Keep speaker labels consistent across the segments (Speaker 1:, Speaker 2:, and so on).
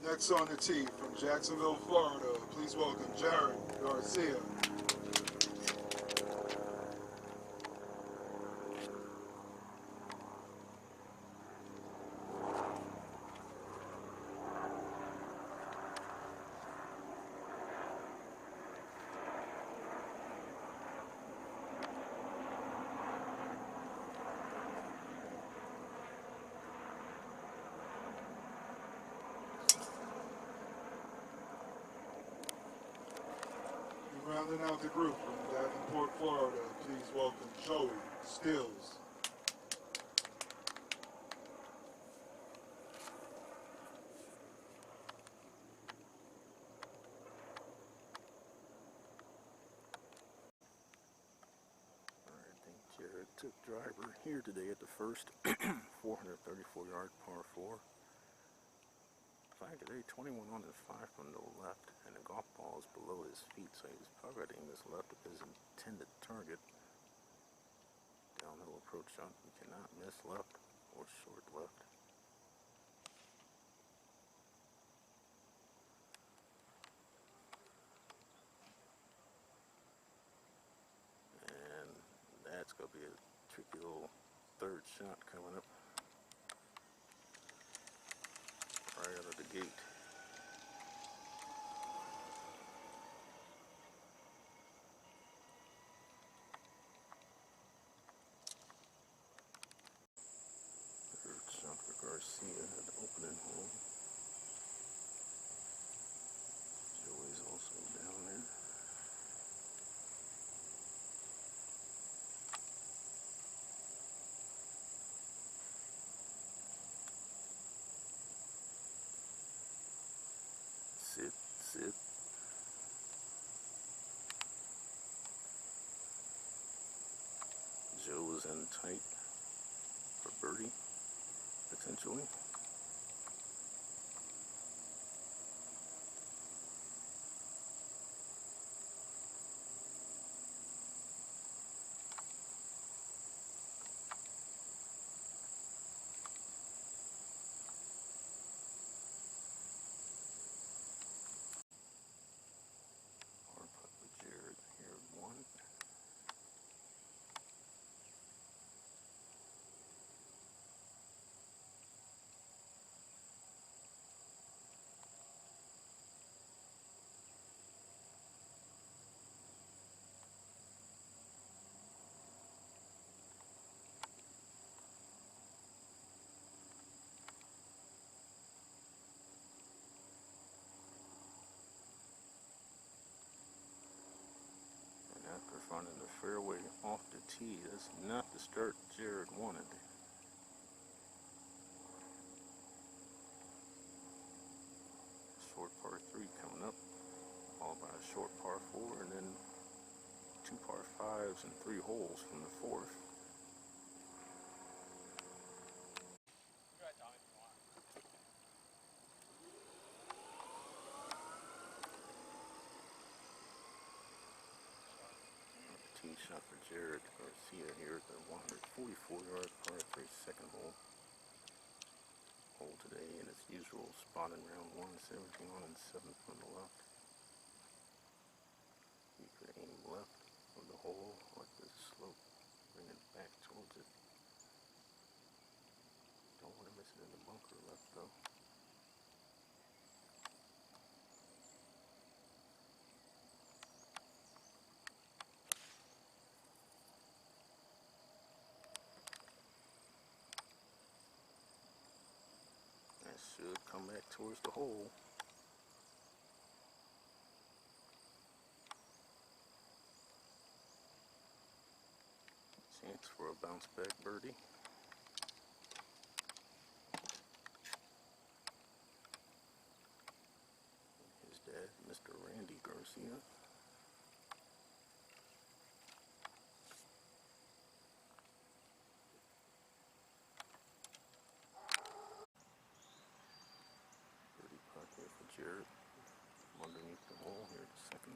Speaker 1: Next on the tee from Jacksonville, Florida, please welcome Jared Garcia. Rounding out the group from Davenport, Florida, please welcome Joey Stills.
Speaker 2: Alright, I think Jared took driver here today at the first 434-yard par 4. Flag today, 21 on his 5 from the left, and the golf ball is below his feet, so he's probably going to aim his left at his intended target. Downhill approach shot, he cannot miss left or short left. And that's going to be a tricky little third shot coming up right out of the gate. Third shot for Garcia at the opening hole. Joey's also down there. Sit, sit. Joe is in tight for birdie, potentially. Hard putt with Jared here at 1. After finding the fairway off the tee, that's not the start Jared wanted. Short par 3 coming up, followed by a short par 4, and then 2 par 5s and 3 holes from the 4th. Tee shot for Jared Garcia here at the 144-yard par 3 second hole. Hole today in its usual spot in round 1, 17 on and 7 from the left. You could aim left of the hole, like this slope, bring it back towards it. Don't want to miss it in the bunker left though. That should come back towards the hole. Chance for a bounce back birdie. His dad, Mr. Randy Garcia. Birdie putt here for Jared. From underneath the hole here at the second.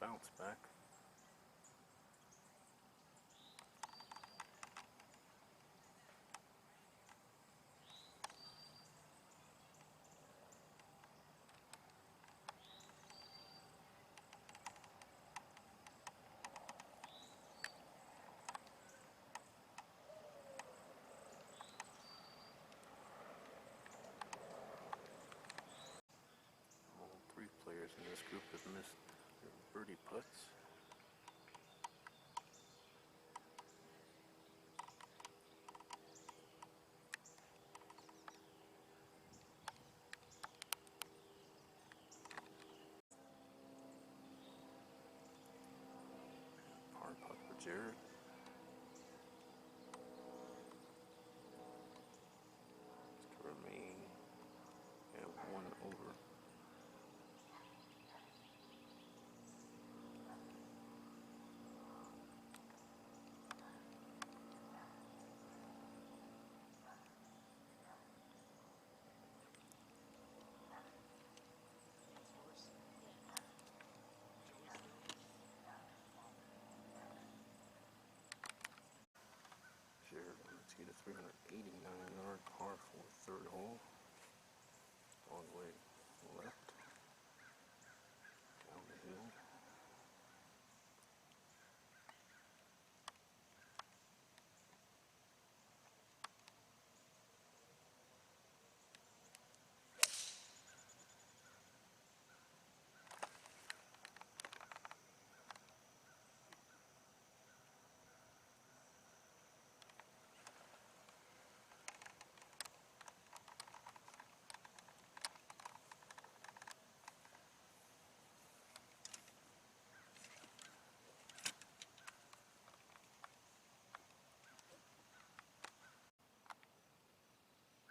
Speaker 2: bounce back. All three players in this group have missed their birdie putts. Par putt for Jared. To remain at 1 over. Jared on the tee to 389-yard par 4 third hole. Long way left. Down the hill.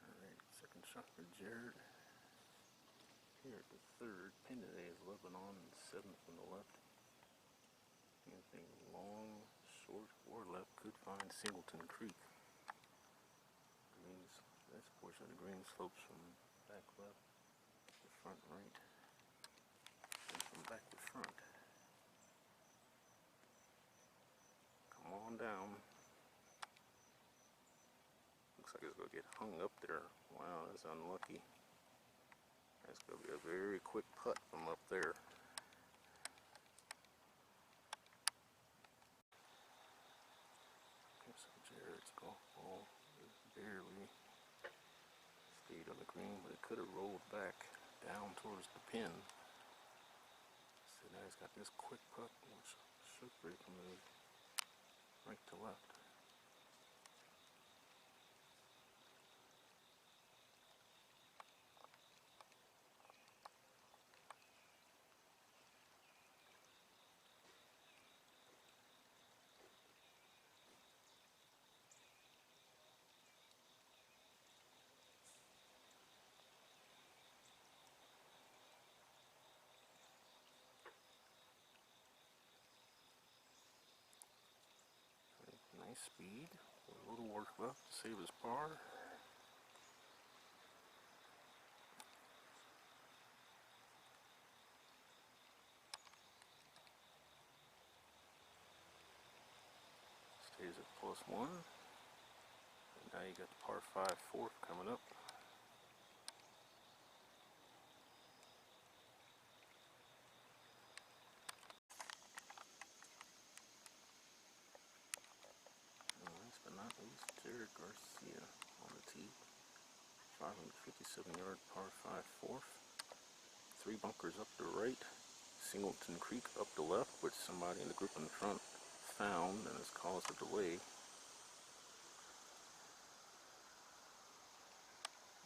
Speaker 2: Alright, second shot for Jared. Here at the third, pin today is Lebanon, and 7th from the left. Anything long, short, or left could find Singleton Creek. Greens, this portion of the green slopes from back left to front right, and from back to front. Come on down. Looks like it's going to get hung up there. Wow, that's unlucky. That's going to be a very quick putt from up there. So Jared's golf ball is barely stayed on the green, but it could have rolled back down towards the pin. So now he's got this quick putt, which should break him right to left. Nice speed, a little work left to save his par. Stays at +1. And now you got the par 5 fourth coming up. And last but not least, Jared Garcia on the tee. 557-yard par 5 fourth. 3 bunkers up the right. Singleton Creek up the left, which somebody in the group in front found and has caused a delay.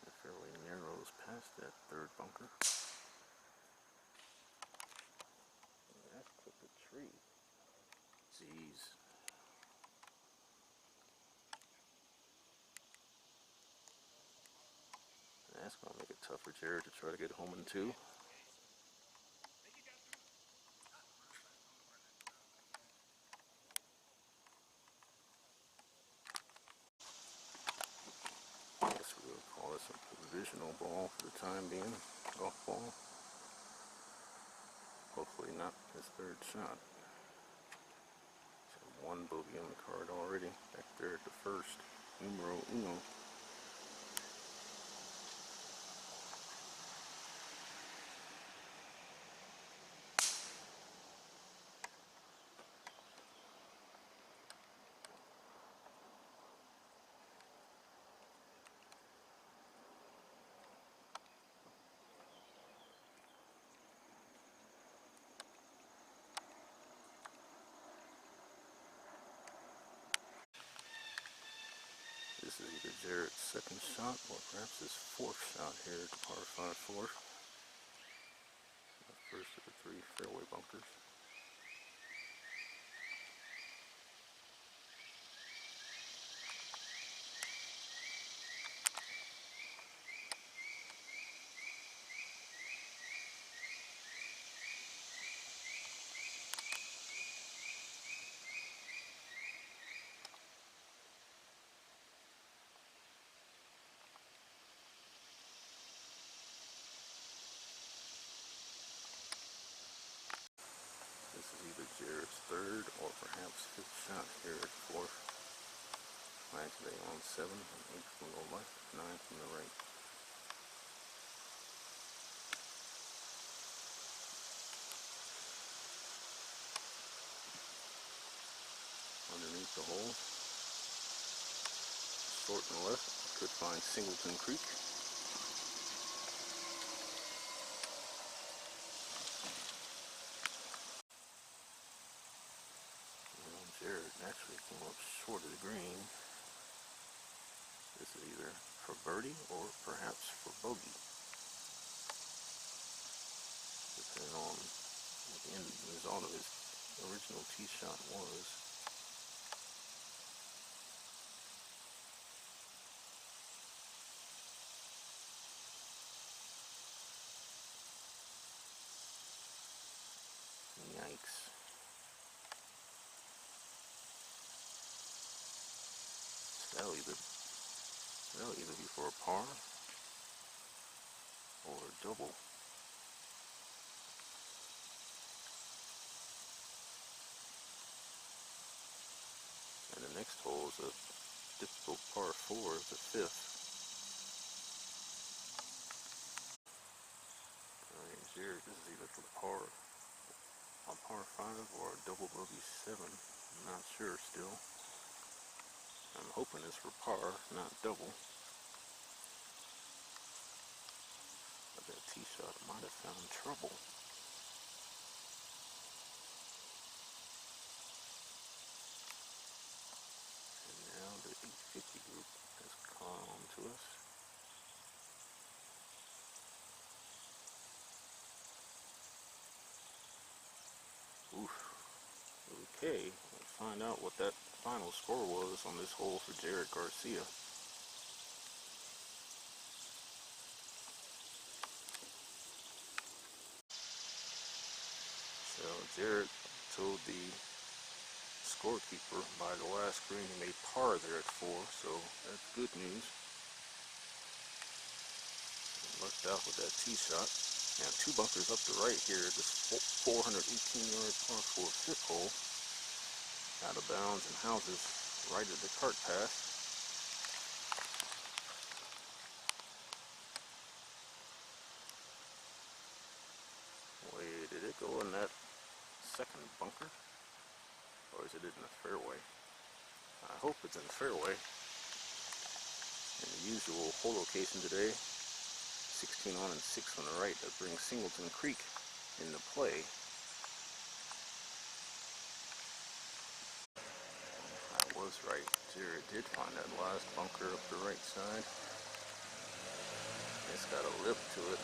Speaker 2: The fairway narrows past that 3rd bunker. And that's clipped a tree. Jeez. That's going to make it tough for Jared to try to get home in 2. I guess we'll call this a provisional ball for the time being. Golf ball. Hopefully Hopefully not his third shot. So one bogey on the card already. Back there at the first. Numero uno. This is either Jarrett's second shot or perhaps his fourth shot here at the par 5 4. The first of the 3 fairway bunkers. This is either Jarrett's third or perhaps fifth shot here at 4th. Flag today on 7, 8 from the left, 9 from the right. Underneath the hole, short and left, could find Singleton Creek. Jarrett naturally came up short of the green. This is either for birdie or perhaps for bogey, depending on what the end result of his original tee shot was. Yikes. That'll either be for a par or a double. And the next hole is a difficult par 4, the 5th. Alright, Jarrett, this is either for par, a par 5 or a double bogey 7. I'm not sure still. I'm hoping it's for par, not double. But that tee shot might have found trouble. And now the 850 group has caught on to us. Oof. Okay, we'll find out what that final score was on this hole for Jarrett Garcia. So Jarrett told the scorekeeper by the last green he made par there at 4, so that's good news. Lucked out with that tee shot. Now 2 bunkers up the right here, this 418-yard par 4 fifth hole. Out of bounds and houses right at the cart path. Wait, did it go in that second bunker? Or is it in the fairway? I hope it's in the fairway. In the usual hole location today, 16 on and 6 on the right, that brings Singleton Creek into play. I was right. Jarrett did find that last bunker up the right side. It's got a lip to it.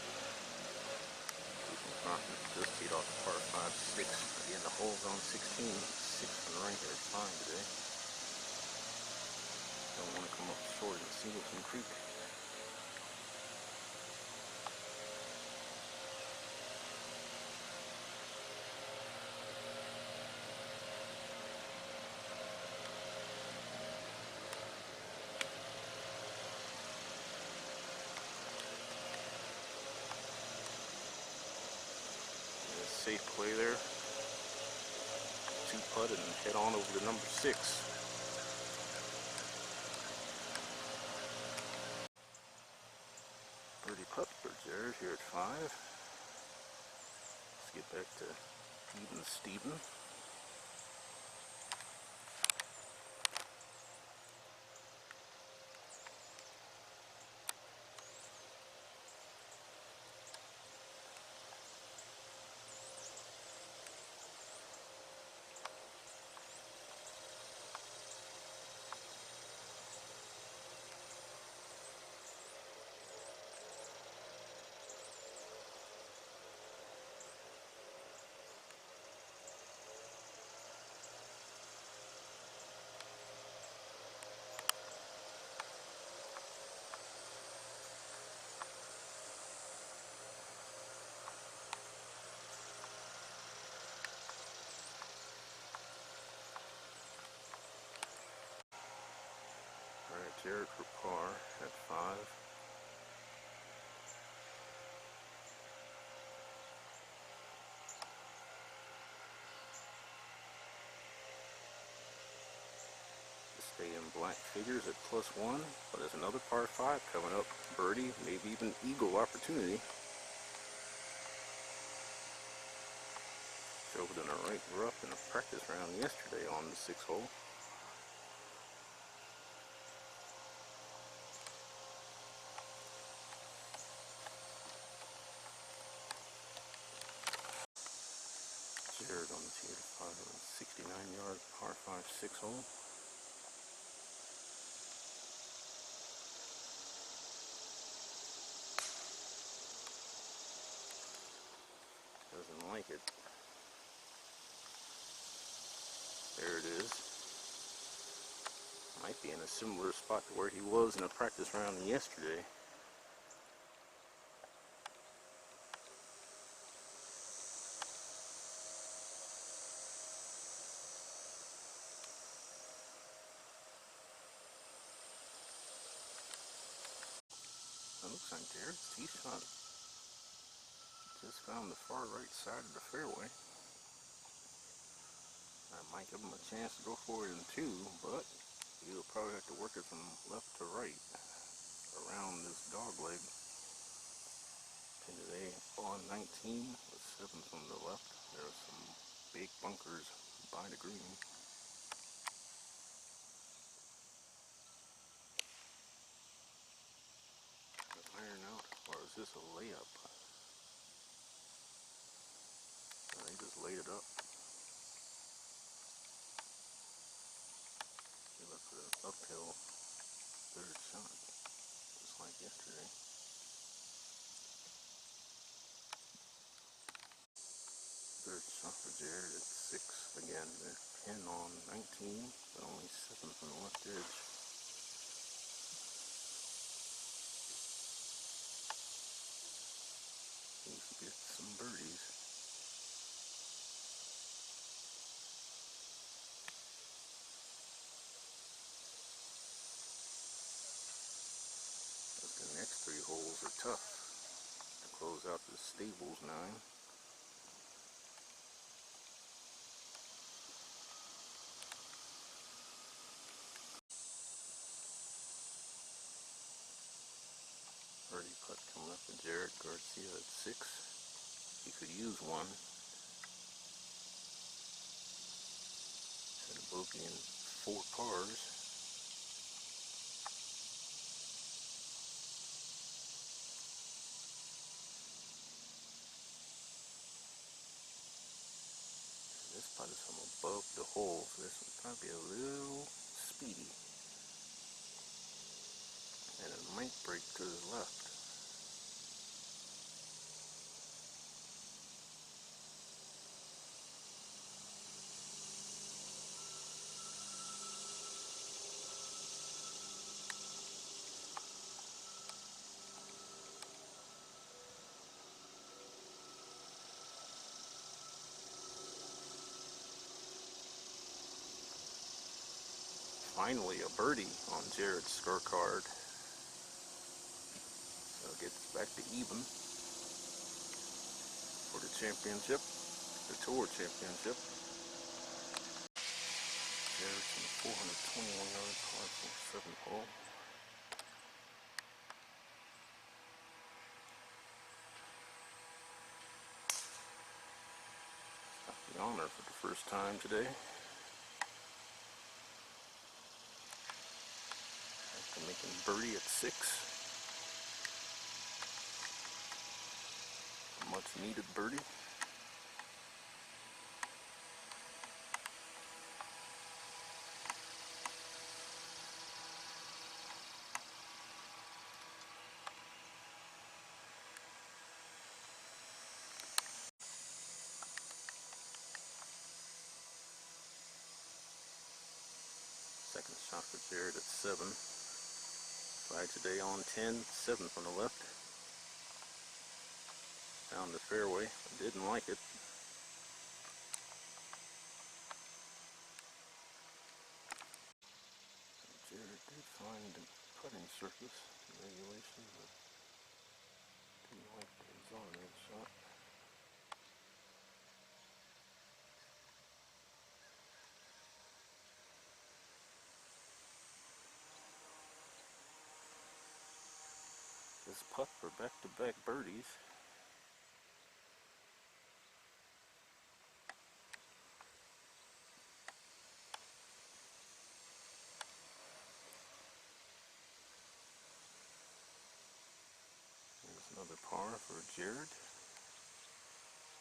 Speaker 2: Just teed off the par 5 6. Again, the hole's on 16. 6 on the right here, it's fine today. Don't want to come up short in Singleton Creek. safe play there. 2-putt and head on over to number 6. Birdie putt for Jared here at 5. Let's get back to even Steven. Alright, Jared for par at 5. Stay in black figures at +1, but there's another par 5 coming up. Birdie, maybe even eagle opportunity. Showed in a right rough in a practice round yesterday on the 6th hole. Jared on the tee at 569-yard par 5 6 hole. Doesn't like it. There it is. Might be in a similar spot to where he was in a practice round yesterday. It looks like Jared's tee shot just found the far right side of the fairway. That might give him a chance to go for it in 2, but he'll probably have to work it from left to right around this dog leg. And today on 19 with 7 from the left. There are some big bunkers by the green. Iron out, or is this a layup? They just laid it up. He left for an uphill 3rd shot, just like yesterday. 3rd shot for Jared at 6. Again, they're 10 on 19, but only 7 from the left edge. Needs to get some birdies. The next 3 holes are tough to close out the Stables 9. Birdie putt coming up for Jared Garcia at 6. He could use one. Had a bogey in 4 pars. This putt is from above the hole, so this will probably be a little speedy. And it might break to the left. Finally a birdie on Jared's scorecard. So it gets back to even for the championship. the Tour Championship. There's a 421-yard par 7th hole. Got the honor for the first time today. After making birdie at 6. A much needed birdie. Second shot for Jared at 7. Tried today on 10, 7 from the left. Found the fairway, didn't like it. Jared did find the putting surface regulation, but didn't like the result of that shot. This putt for back-to-back birdies. There's another par for Jared.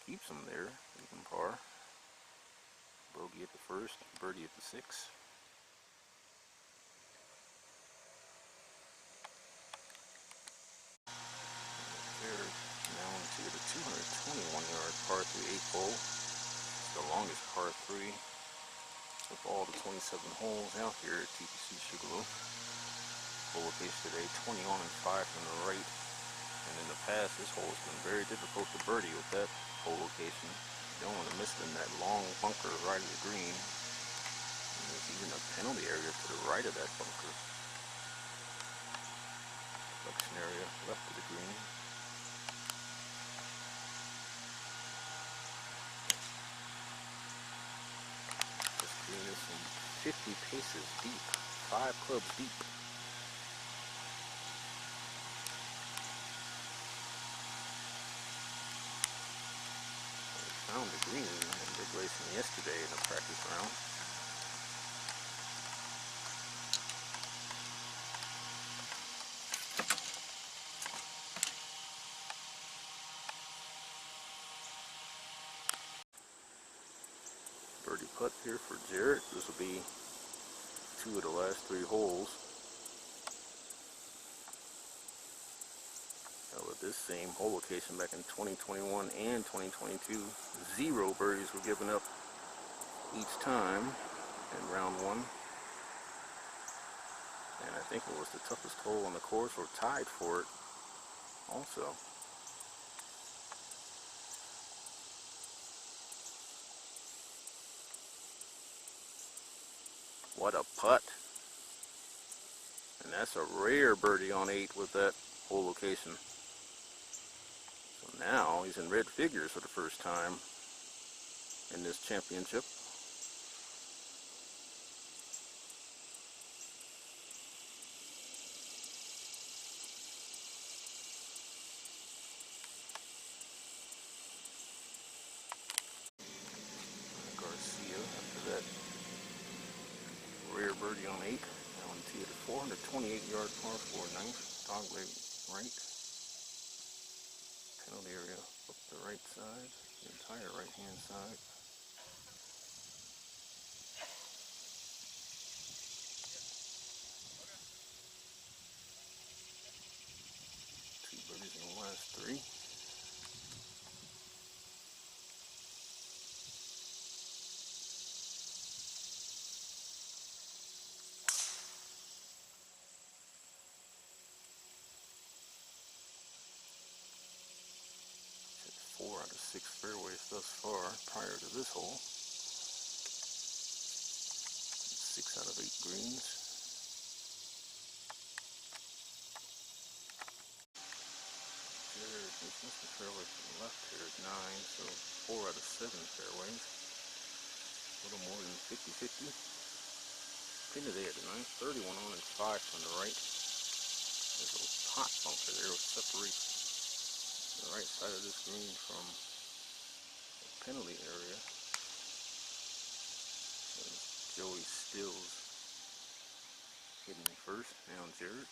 Speaker 2: Keeps him there, even par. Bogey at the first, birdie at the 6th. Jared now into the 221-yard par 3 8th hole. It's the longest par 3 of all the 27 holes out here at TPC Sugarloaf. Hole location today, 20 on and 5 from the right. And in the past, this hole has been very difficult to birdie with that hole location. You don't want to miss it in that long bunker right of the green. And there's even a penalty area to the right of that bunker. Reflection area left of the green. This green is some 50 paces deep, 5 clubs deep. Found the green in Big Racing yesterday in a practice round. Birdie putt here for Jarrett. This will be 2 of the last 3 holes. Now at this same hole location back in 2021 and 2022, 0 birdies were given up each time in round 1. And I think it was the toughest hole on the course, or tied for it also. What a putt. And that's a rare birdie on 8 with that hole location. So now he's in red figures for the first time in this championship. Garcia after that rare birdie on 8. Now into the 428-yard par 4 9th. Dogleg right. Penalty area up the right side, the entire right-hand side. Two birdies in the last 3. Hit 4 out of 6 fairways thus far prior to this hole. 6 out of 8 greens. Jared He's missing fairway to the left here at 9, so 4 out of 7 fairways. A little more than 50-50. Pin today at the 9th, 31 on and 5 from the right. There's a little pot bunker there which separates the right side of this green from the penalty area. There's Joey Stills hitting me first, now Jared.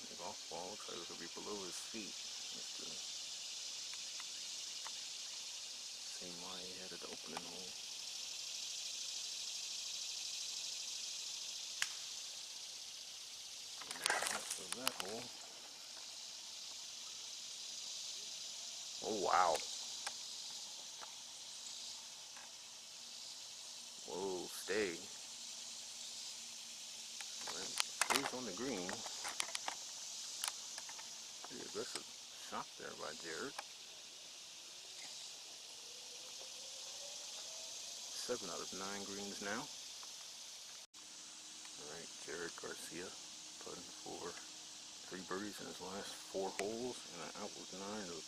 Speaker 2: And the golf ball looks like it'll be below his feet. That's the same lie he had at the opening hole. So that hole. Oh wow. Whoa, stay. Stays on the green. Pretty aggressive shot there by Jared. 7 out of 9 greens now. Alright, Jared Garcia putting for 3 birdies in his last 4 holes and an outward 9 of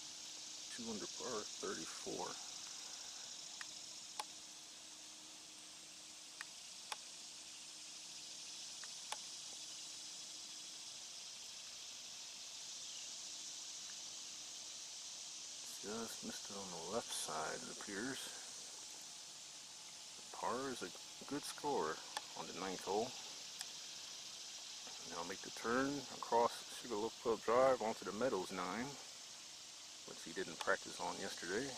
Speaker 2: 2 under par, 34. Just missed it on the left side, it appears. Par is a good score on the 9th hole. Now make the turn across Sugarloaf Club Drive onto the Meadows 9, which he didn't practice on yesterday.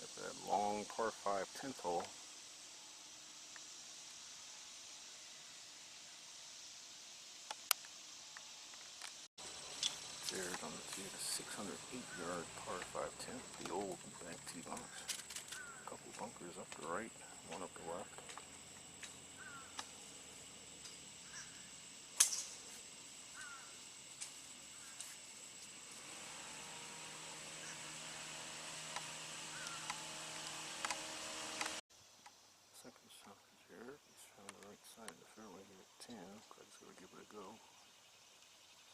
Speaker 2: At that long par 5 10th hole. Jared on the tee to 608-yard par 5 10th, the old back tee box. A couple bunkers up the right, one up the left. Second shot for Jared. He's found the right side of the fairway here at 10. Craig's going to give it a go.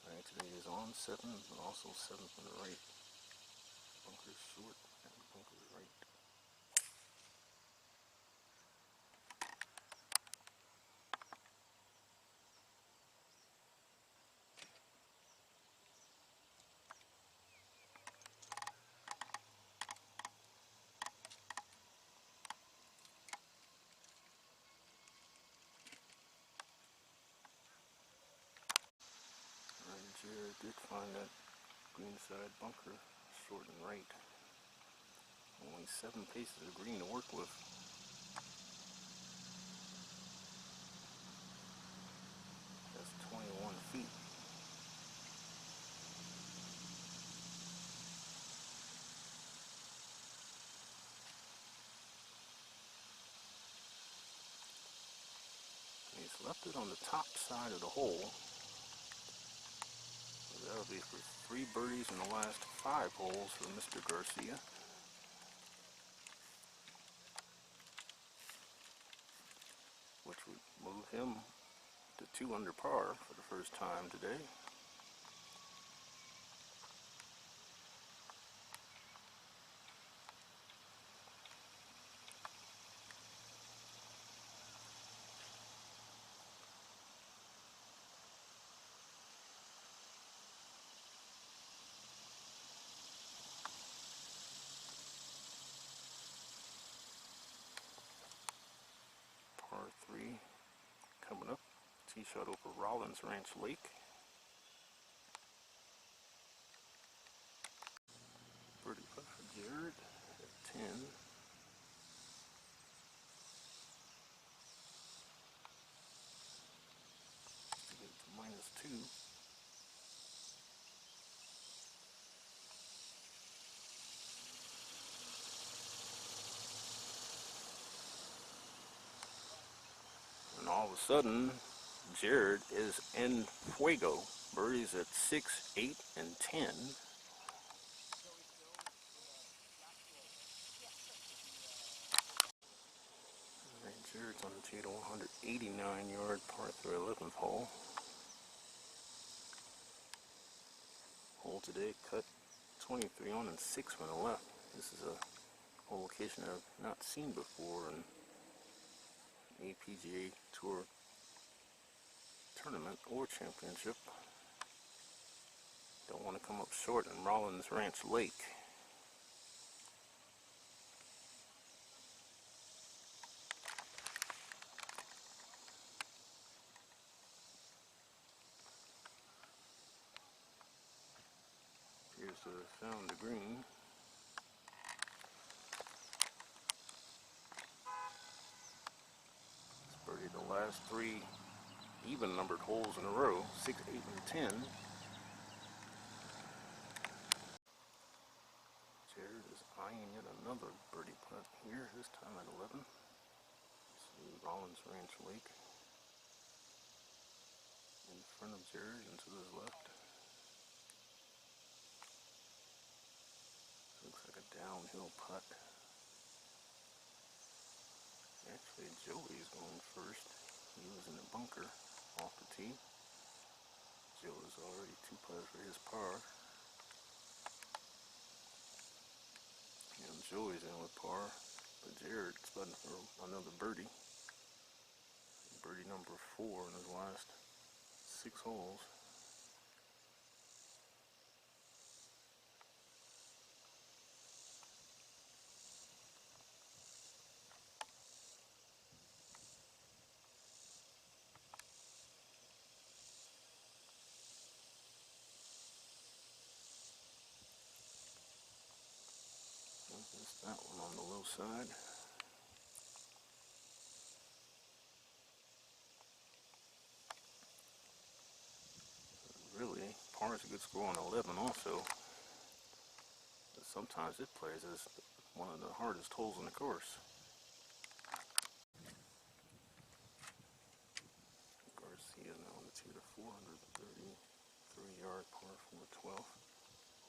Speaker 2: Alright, today is on 7, but also 7 from the right. Bunker short and bunker right. Alright, Jared did find that green side bunker short and right. Only 7 paces of green to work with. That's 21 feet. And he's left it on the top side of the hole. So that'll be for 3 birdies in the last 5 holes for Mr. Garcia. Which would move him to 2 under par for the first time today. Par 3 coming up. Tee shot over Rollins Ranch Lake. Birdie putt for Jared at 10. To get to -2. And all of a sudden, Jared is en fuego. Birdies at 6, 8, and 10. Alright, Jared Jared's on the tee to 189-yard par 3 11th hole. Hole today cut 23 on and 6 from the left. This is a whole location I've not seen before in an APGA Tour tournament or championship. Don't want to come up short in Rollins Ranch Lake. Appears to have found the green. It's birdied the last 3 even numbered holes in a row, 6, 8, and 10. Jared is eyeing yet another birdie putt here, this time at 11. This is Rollins Ranch Lake. In front of Jared and to his left. Looks like a downhill putt. Actually, Joey's going first. He was in the bunker off the tee. Joe is already 2 putts for his par. And Joey's in with par, but Jared's putting for another birdie. Birdie number 4 in his last 6 holes. Missed that one on the low side. Really, par is a good score on 11 also. But sometimes it plays as one of the hardest holes in the course. Garcia now on the tee to 433-yard par 4 12.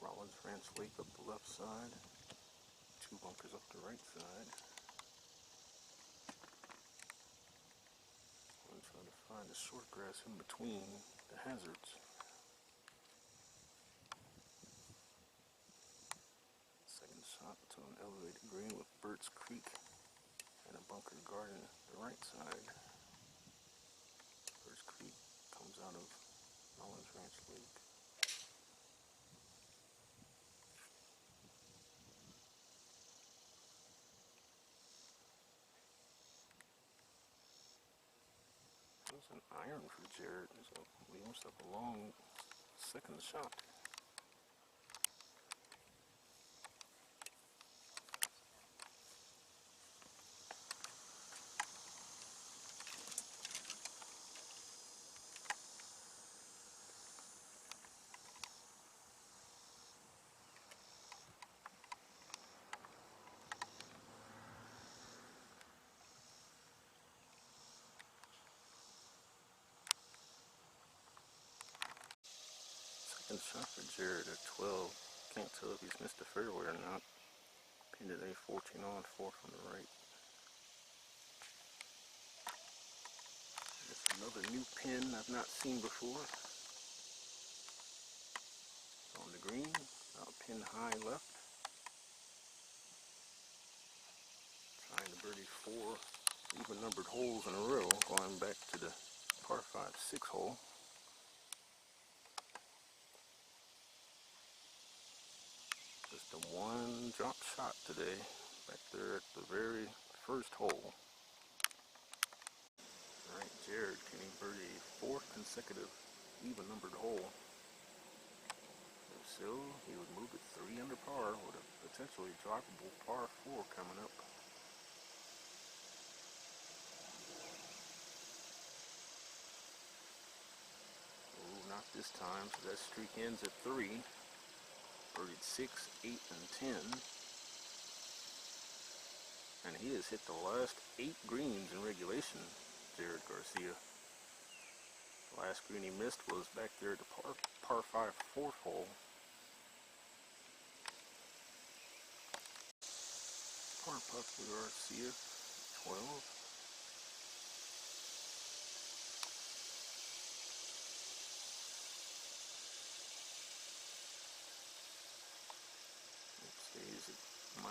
Speaker 2: Rollins Ranch Lake up the left side. 2 bunkers up the right side. I'm trying to find the short grass in between the hazards. Second shot to an elevated green with Burt's Creek and a bunker garden the right side. Burt's Creek comes out of Rollins Ranch Lake. That's an iron for Jared, so leave himself a long second shot. Second shot for Jared at 12. Can't tell if he's missed the fairway or not. Pinned at a 14 on, 4 from the right. It's another new pin I've not seen before. On the green, now pin high left. Trying to birdie 4 even numbered holes in a row, going back to the par 5 6 hole. Just a 1 drop shot today, back there at the very first hole. Alright, Jared, can he birdie a 4th consecutive even numbered hole? If so, he would move it 3 under par with a potentially droppable par 4 coming up. Oh, not this time, so that streak ends at 3. Birdied 6, 8, and 10. And he has hit the last 8 greens in regulation, Jared Garcia. The last green he missed was back there at the par 5 4th hole. Par putt for Garcia, 12.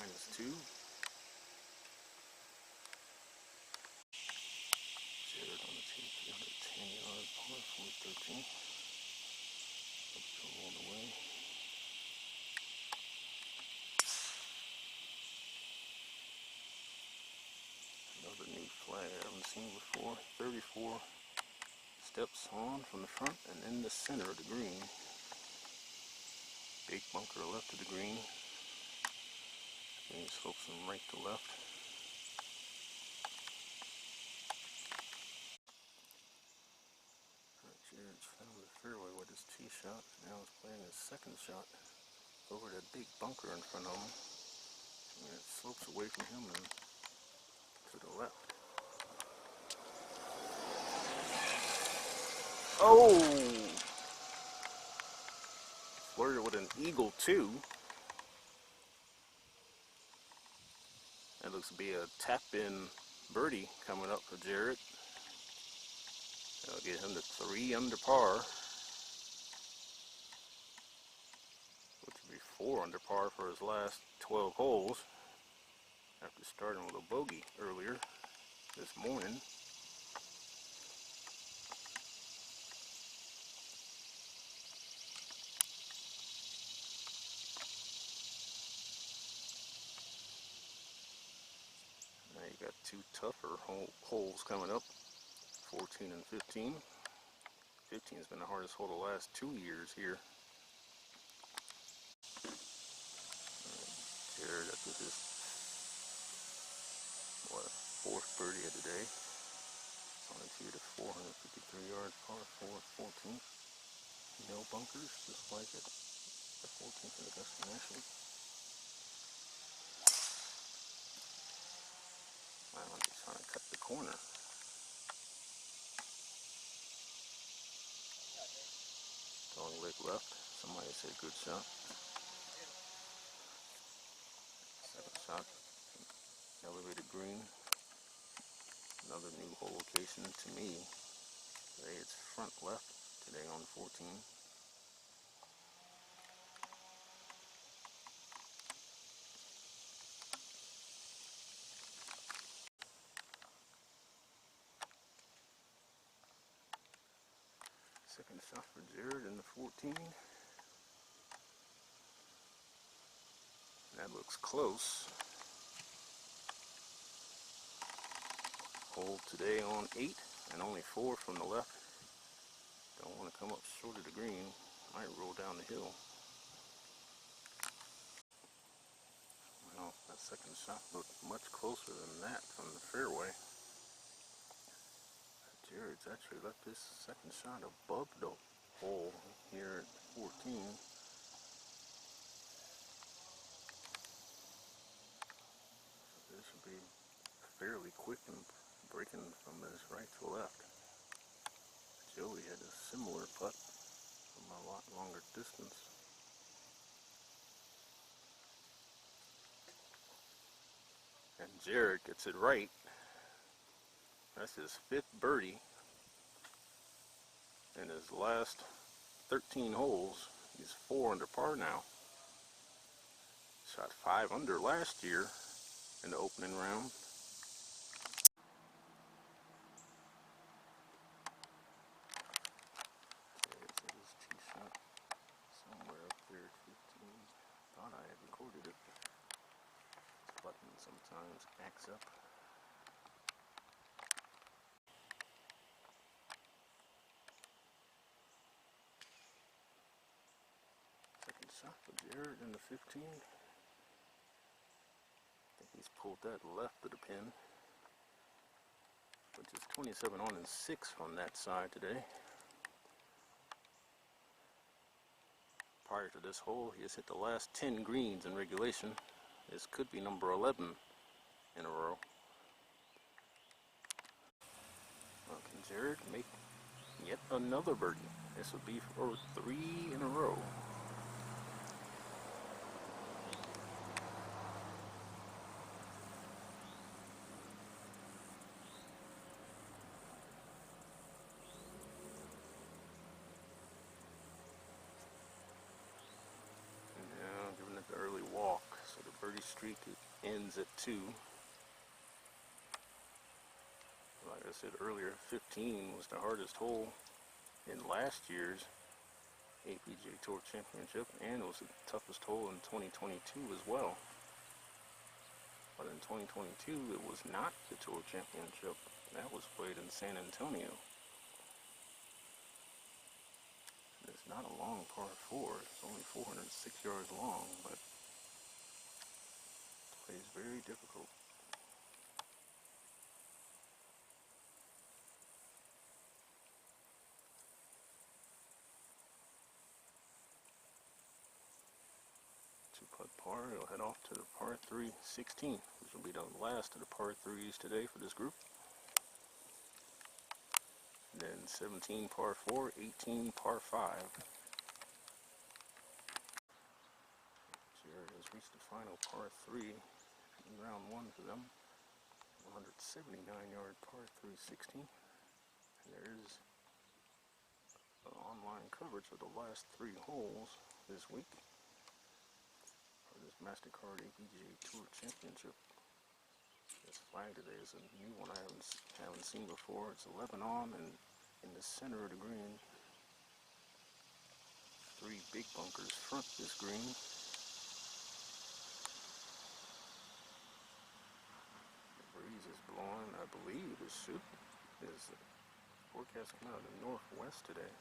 Speaker 2: -2. Jared on the tee, 310 yard par 413. Uphill all the way. Another new flag I haven't seen before. 34 steps on from the front and in the center of the green. Big bunker left of the green. And he slopes from right to left. Alright, Jared's found the fairway with his tee shot. Now he's playing his second shot over that big bunker in front of him. And it slopes away from him and to the left. Oh! Flirted with an eagle too. That looks to be a tap-in birdie coming up for Jared. That'll get him to 3 under par, which would be 4 under par for his last 12 holes after starting with a bogey earlier this morning. Now you got 2 tougher holes coming up, 14 and 15. 15 has been the hardest hole the last 2 years here. Jared, that was his, what, 4th birdie of the day. On a tee to 453 yards, par 4, 14. No bunkers, just like it. The 14th of the destination. Wow, I'm just trying to cut the corner. Long leg left. Somebody said good shot. Second shot. Elevated green. Another new hole location to me. Today it's front left. Today on 14. Second shot for Jared in the 14. That looks close. Hole today on 8 and only 4 from the left. Don't want to come up short of the green. Might roll down the hill. Well, that second shot looked much closer than that from the fairway. Jared's actually left his second shot above the hole here at 14. So this should be fairly quick and breaking from his right to left. Joey had a similar putt from a lot longer distance. And Jared gets it right. That's his 5th birdie in his last 13 holes. He's 4 under par now. Shot 5 under last year in the opening round. There's his tee shot somewhere up there at 15. Thought I had recorded it. This button sometimes acts up. Second shot for Jared in the 15. I think he's pulled that left of the pin, which is 27 on and 6 from that side today. Prior to this hole, he has hit the last 10 greens in regulation. This could be number 11 in a row. Well, can Jared make yet another birdie? This would be for 3 in a row. Early walk, so the birdie streak ends at 2. Like I said earlier, 15 was the hardest hole in last year's APGA Tour Championship, and it was the toughest hole in 2022 as well. But in 2022, it was not the Tour Championship. That was played in San Antonio. It's not a long par 4. It's only 406 yards long, but plays very difficult. Two-putt par, he'll head off to the par 3 16, which will be the last of the par 3s today for this group. And then 17 par 4, 18 par 5. Jared has reached the final par 3 in round 1 for them. 179-yard par 3 16. And there is online coverage of the last 3 holes this week for this MasterCard APGA Tour Championship. This flag today is a new one I haven't seen before. It's 11 on, and in the center of the green, 3 big bunkers front this green. The breeze is blowing, I believe it should. Is forecast coming out of the northwest today.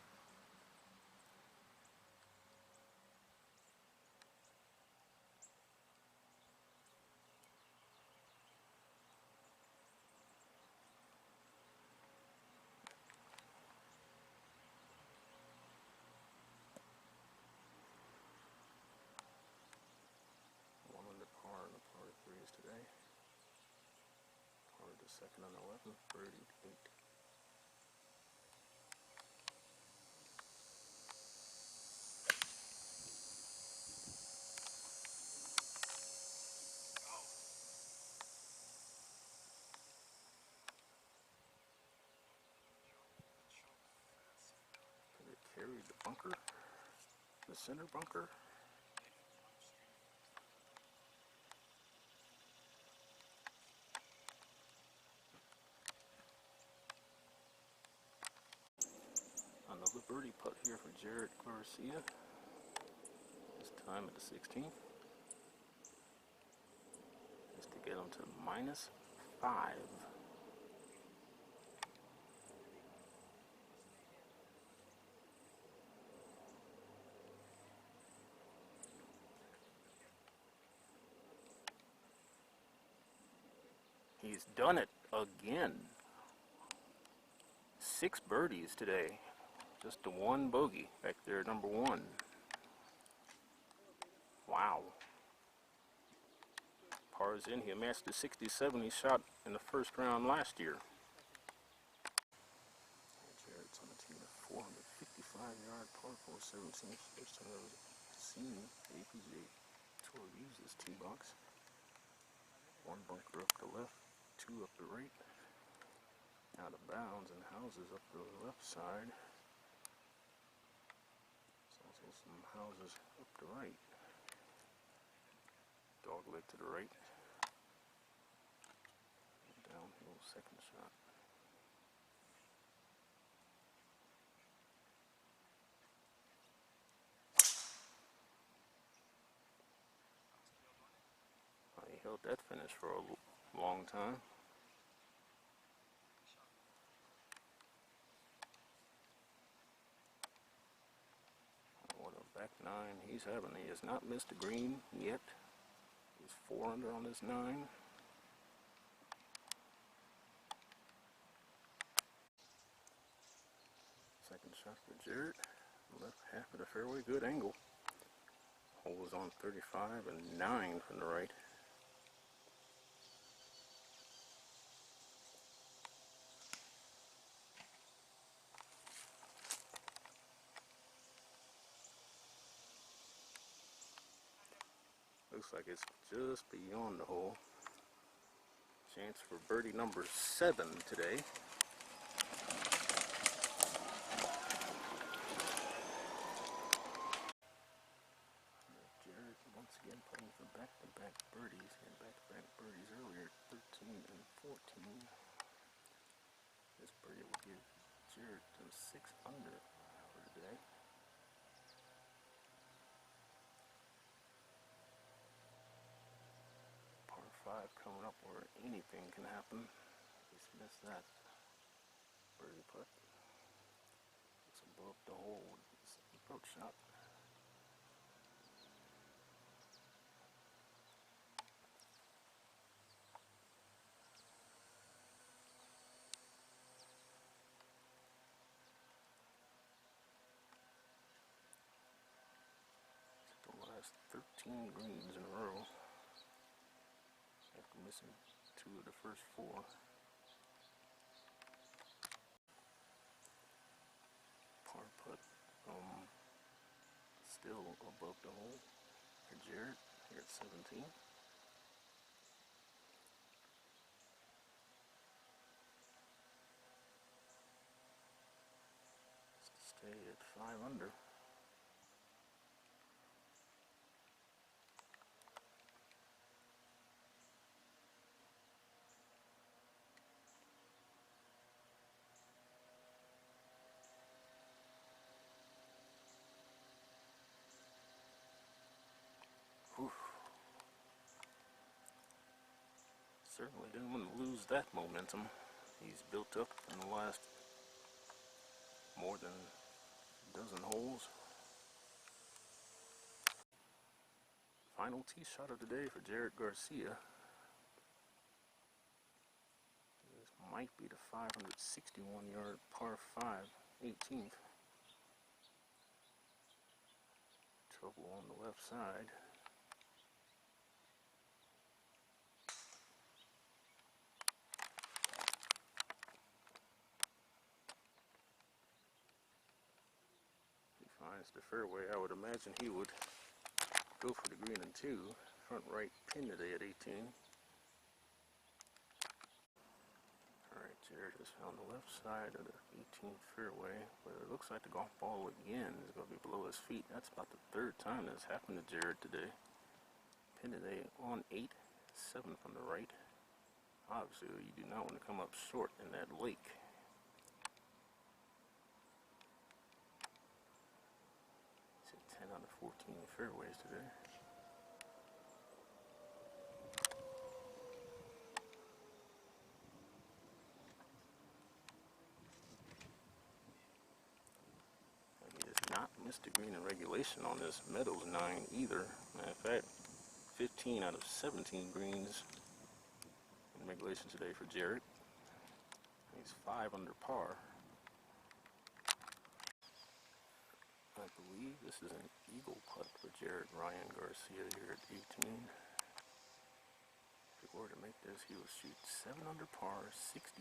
Speaker 2: One under par in the par 3s today. Par to second on 11, birdie 8. Carried the bunker, the center bunker. Another birdie putt here for Garcia. This time at the 16th. Just to get him to -5. He's done it again. 6 birdies today. Just the 1 bogey back there, number 1. Wow. Par's in. He amassed the 67 he shot in the first round last year. Jared's on the tee at 455-yard par 4 17. First time I've seen the APGA Tour use this tee box. 1 bunker up the left, 2 up the right. Out of bounds and houses up the left side. There's also some houses up the right. Dog leg to the right. Downhill second shot. He held that finish for a long time. What a back 9 he's having. He has not missed a green yet. He's 4 under on this 9. Second shot for Jared. Left half of the fairway, good angle. Hole was on 35 and 9 from the right. Looks like it's just beyond the hole. Chance for birdie number 7 today. Jared once again putting for back-to-back birdies. Jared done 6 under for today. Par 5 coming up where anything can happen. He's missed that birdie putt. It's above the hole with his approach shot. The last 13 greens in a row after missing 2 of the first 4. Par putt still above the hole for Jared here at 17. Stay at 5 under. Whew. Certainly didn't want to lose that momentum he's built up in the last more than a dozen holes. Final tee shot of the day for Jared Garcia. This might be the 561-yard par 5, 18th. Trouble on the left side. He finds the fairway. I would imagine he would go for the green and 2. Front right pin today at 18. Alright, Jared has found the left side of the 18th fairway, but it looks like the golf ball again is going to be below his feet. That's about the 3rd time that's happened to Jared today. Pin today on 8, 7 from the right. Obviously, you do not want to come up short in that lake. He's hit 10 out of 14 fairways today. Not missed a green in regulation on this Meadows 9 either. Matter of fact, 15 out of 17 greens in regulation today for Jared. He's 5 under par. I believe this is an eagle putt for Jared Ryan Garcia here at 18. If he were to make this, he would shoot 7 under par, 65,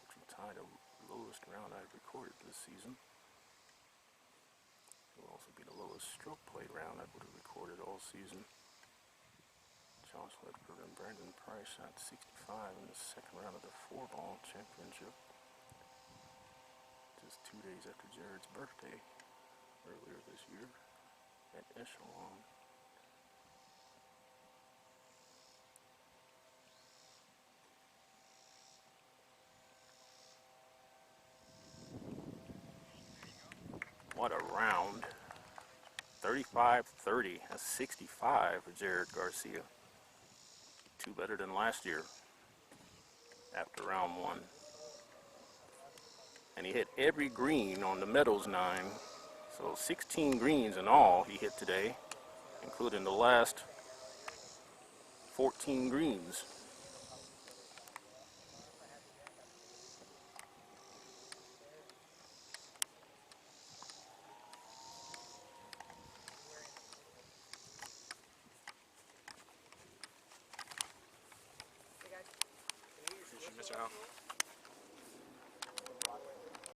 Speaker 2: which would tie the lowest round I've recorded this season. Will also be the lowest stroke play round I would have recorded all season. Josh Ledford and Brandon Price shot 65 in the 2nd round of the 4-ball championship. Just 2 days after Jared's birthday earlier this year at Echelon. What a round. 35-30, that's 65 for Jared Garcia. 2 better than last year after round 1. And he hit every green on the Meadows 9. So 16 greens in all he hit today, including the last 14 greens.
Speaker 3: Mr. Al.